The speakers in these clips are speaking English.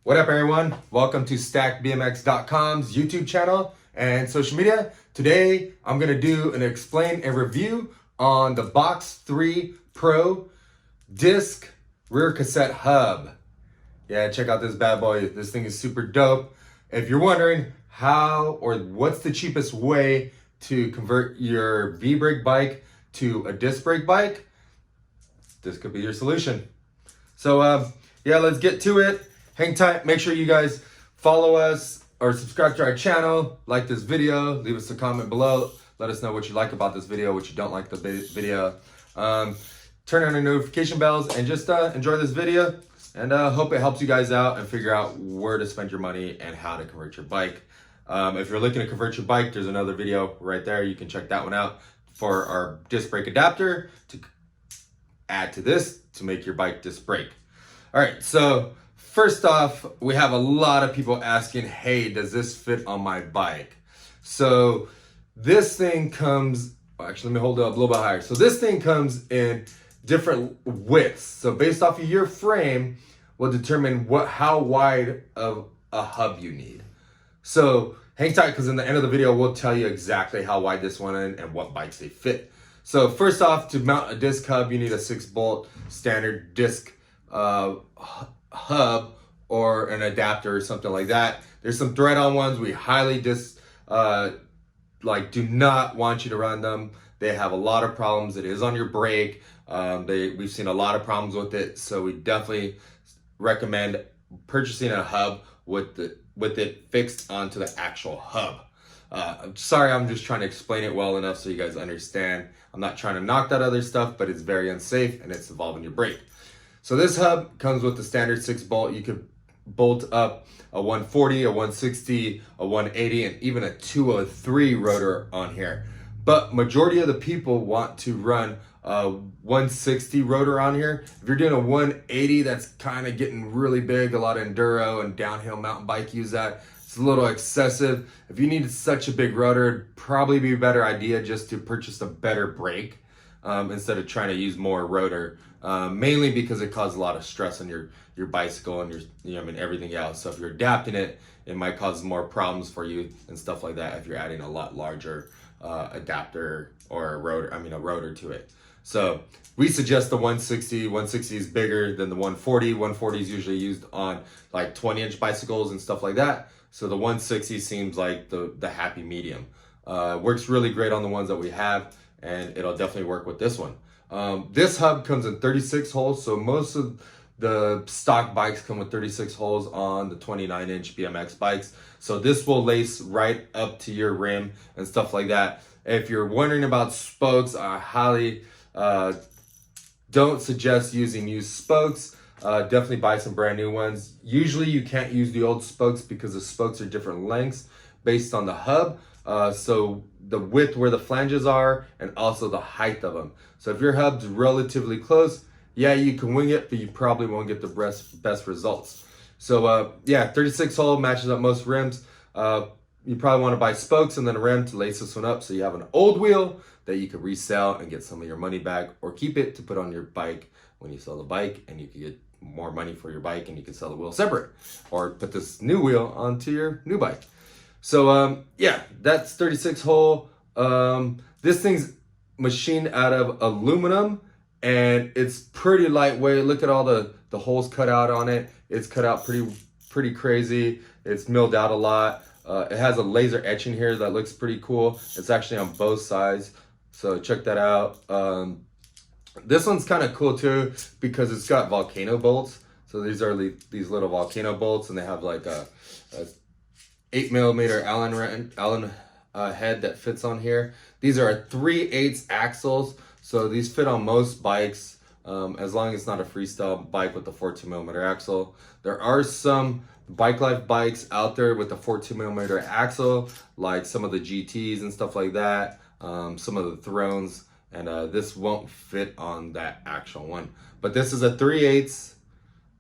What up, everyone? Welcome to StackBMX.com's YouTube channel and social media. Today, I'm going to do an explain and review on the Box 3 Pro disc rear cassette hub. Yeah, check out this bad boy. This thing is super dope. If you're wondering how or what's the cheapest way to convert your V-brake bike to a disc brake bike, this could be your solution. So yeah, let's get to it. Hang tight. Make sure you guys follow us or subscribe to our channel. Like this video. Leave us a comment below. Let us know what you like about this video, what you don't like the video. Turn on your notification bells and just enjoy this video. And hope it helps you guys out and figure out where to spend your money and how to convert your bike. If you're looking to convert your bike, there's another video right there. You can check that one out for our disc brake adapter to add to this to make your bike disc brake. All right, so first off, we have a lot of people asking, hey, does this fit on my bike? So this thing comes, actually, let me hold it up a little bit higher. So this thing comes in different widths. So based off of your frame will determine how wide of a hub you need. So hang tight, because in the end of the video, we'll tell you exactly how wide this one is and what bikes they fit. So first off, to mount a disc hub, you need a 6-bolt standard disc hub or an adapter or something like that. There's some thread-on ones. We highly do not want you to run them. They have a lot of problems. It is on your brake. We've seen a lot of problems with it, so we definitely recommend purchasing a hub with it fixed onto the actual hub. I'm sorry, I'm just trying to explain it well enough so you guys understand. I'm not trying to knock that other stuff, but it's very unsafe and it's involving your brake. So this hub comes with the standard 6-bolt. You could bolt up a 140, a 160, a 180, and even a 203 rotor on here. But majority of the people want to run a 160 rotor on here. If you're doing a 180, that's kind of getting really big. A lot of enduro and downhill mountain bike use that. It's a little excessive. If you need such a big rotor, it'd probably be a better idea just to purchase a better brake instead of trying to use more rotor. Mainly because it causes a lot of stress on your bicycle and everything else. So if you're adapting it, it might cause more problems for you and stuff like that if you're adding a lot larger adapter or a rotor to it. So we suggest the 160. 160 is bigger than the 140. 140 is usually used on like 20-inch bicycles and stuff like that. So the 160 seems like the happy medium. Works really great on the ones that we have, and it'll definitely work with this one. This hub comes in 36 holes, so most of the stock bikes come with 36 holes on the 29-inch BMX bikes. So this will lace right up to your rim and stuff like that. If you're wondering about spokes, I highly don't suggest using used spokes. Definitely buy some brand new ones. Usually you can't use the old spokes because the spokes are different lengths based on the hub. So the width where the flanges are and also the height of them. So if your hub's relatively close, yeah, you can wing it, but you probably won't get the best results. So yeah, 36 hole matches up most rims. You probably want to buy spokes and then a rim to lace this one up so you have an old wheel that you can resell and get some of your money back, or keep it to put on your bike when you sell the bike, and you can get more money for your bike and you can sell the wheel separate, or put this new wheel onto your new bike. So yeah, that's 36 hole. This thing's machined out of aluminum and it's pretty lightweight. Look at all the holes cut out on it. It's cut out pretty crazy. It's milled out a lot. It has a laser etching here that looks pretty cool. It's actually on both sides, so check that out. This one's kind of cool too because it's got volcano bolts. So these are these little volcano bolts, and they have like a 8mm Allen head that fits on here. These are 3/8 axles, so these fit on most bikes as long as it's not a freestyle bike with the 14mm axle. There are some bike life bikes out there with the 14mm axle, like some of the GTs and stuff like that, some of the Thrones, and this won't fit on that actual one. But this is a 3/8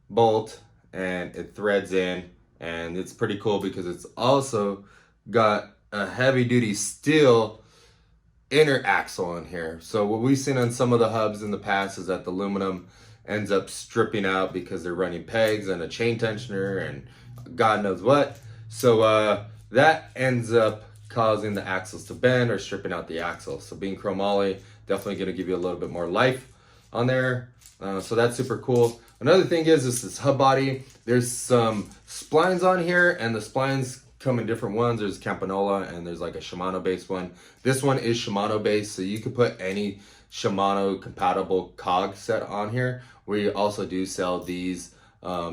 bolt and it threads in, and it's pretty cool because it's also got a heavy duty steel inner axle on here. So what we've seen on some of the hubs in the past is that the aluminum ends up stripping out because they're running pegs and a chain tensioner and God knows what. So that ends up causing the axles to bend or stripping out the axle. So being chromoly, definitely going to give you a little bit more life on there. So that's super cool. Another thing is this hub body. There's some splines on here, and the splines come in different ones. There's Campanola and there's like a Shimano based one. This one is Shimano based, so you could put any Shimano compatible cog set on here. We also do sell these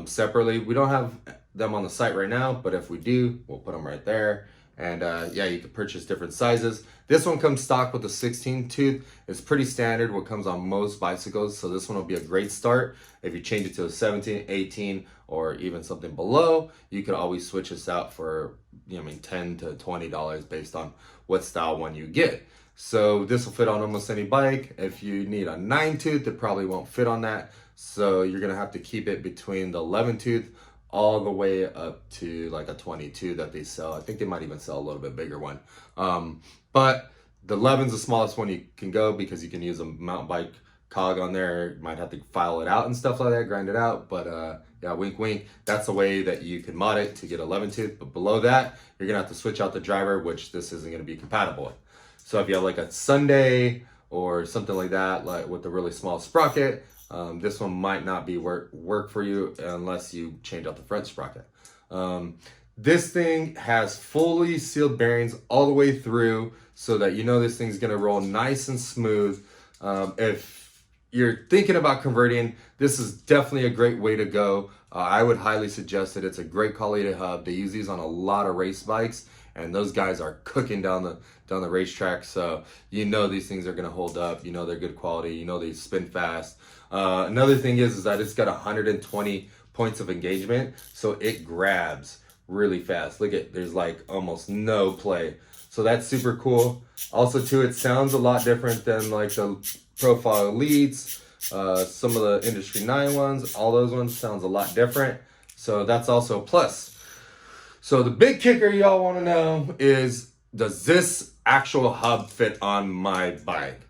separately. We don't have them on the site right now, but if we do, we'll put them right there. And yeah, you can purchase different sizes. This one comes stock with a 16 tooth. It's pretty standard what comes on most bicycles. So this one will be a great start. If you change it to a 17, 18, or even something below, you could always switch this out for, you know, I mean, $10 to $20 based on what style one you get. So this will fit on almost any bike. If you need a 9 tooth, it probably won't fit on that. So you're gonna have to keep it between the 11 tooth all the way up to like a 22 that they sell. I think they might even sell a little bit bigger one. But the 11's the smallest one you can go because you can use a mountain bike cog on there. You might have to file it out and stuff like that, grind it out. But yeah, wink, wink. That's the way that you can mod it to get 11 tooth. But below that, you're gonna have to switch out the driver, which this isn't gonna be compatible with. So if you have like a Sunday or something like that, like with a really small sprocket, this one might not be work for you unless you change out the front sprocket. This thing has fully sealed bearings all the way through so that you know this thing's gonna roll nice and smooth. If you're thinking about converting, this is definitely a great way to go. I would highly suggest it. It's a great quality hub. They use these on a lot of race bikes, and those guys are cooking down the racetrack. So you know these things are gonna hold up. You know they're good quality. You know they spin fast. Another thing is that it's got 120 points of engagement, so it grabs really fast. Look at, there's like almost no play. So that's super cool. Also too, it sounds a lot different than like the Profile Elites, some of the Industry 9 ones. All those ones sounds a lot different. So that's also a plus. So the big kicker y'all want to know is, does this actual hub fit on my bike?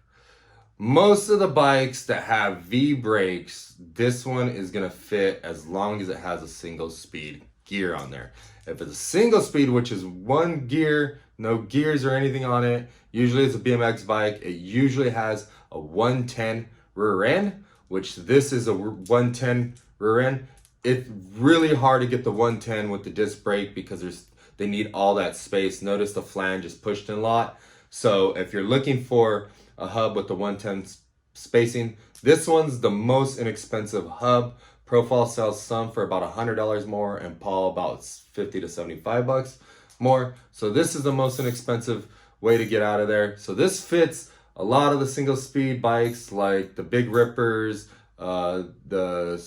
Most of the bikes that have V brakes, this one is gonna fit as long as it has a single speed gear on there. If it's a single speed, which is one gear, no gears or anything on it, usually it's a BMX bike, it usually has a 110 rear end, which this is a 110 rear end. It's really hard to get the 110 with the disc brake because they need all that space. Notice the flange is pushed in a lot. So if you're looking for a hub with the 110 spacing, this one's the most inexpensive hub. Profile sells some for about $100 more, and Paul about 50 to 75 bucks more. So this is the most inexpensive way to get out of there. So this fits a lot of the single speed bikes like the Big Rippers, the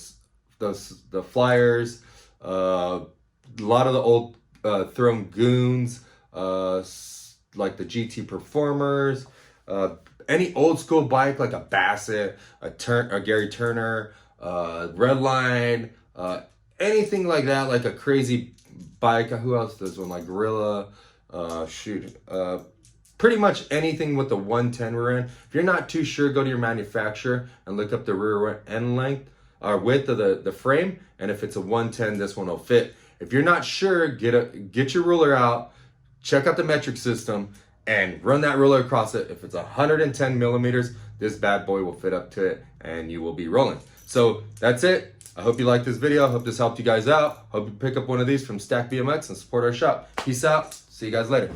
Flyers, a lot of the old Throne Goons, like the GT Performers, any old school bike like a Bassett, a Gary Turner, Redline, anything like that, like a crazy bike. Who else does one? Like Gorilla, pretty much anything with the 110 rear end. If you're not too sure, go to your manufacturer and look up the rear end length or width of the frame, and if it's a 110, this one will fit. If you're not sure, get your ruler out, check out the metric system, and run that ruler across it. If it's 110 millimeters, this bad boy will fit up to it, and you will be rolling. So that's it. I hope you liked this video. I hope this helped you guys out. Hope you pick up one of these from Stack BMX and support our shop. Peace out. See you guys later.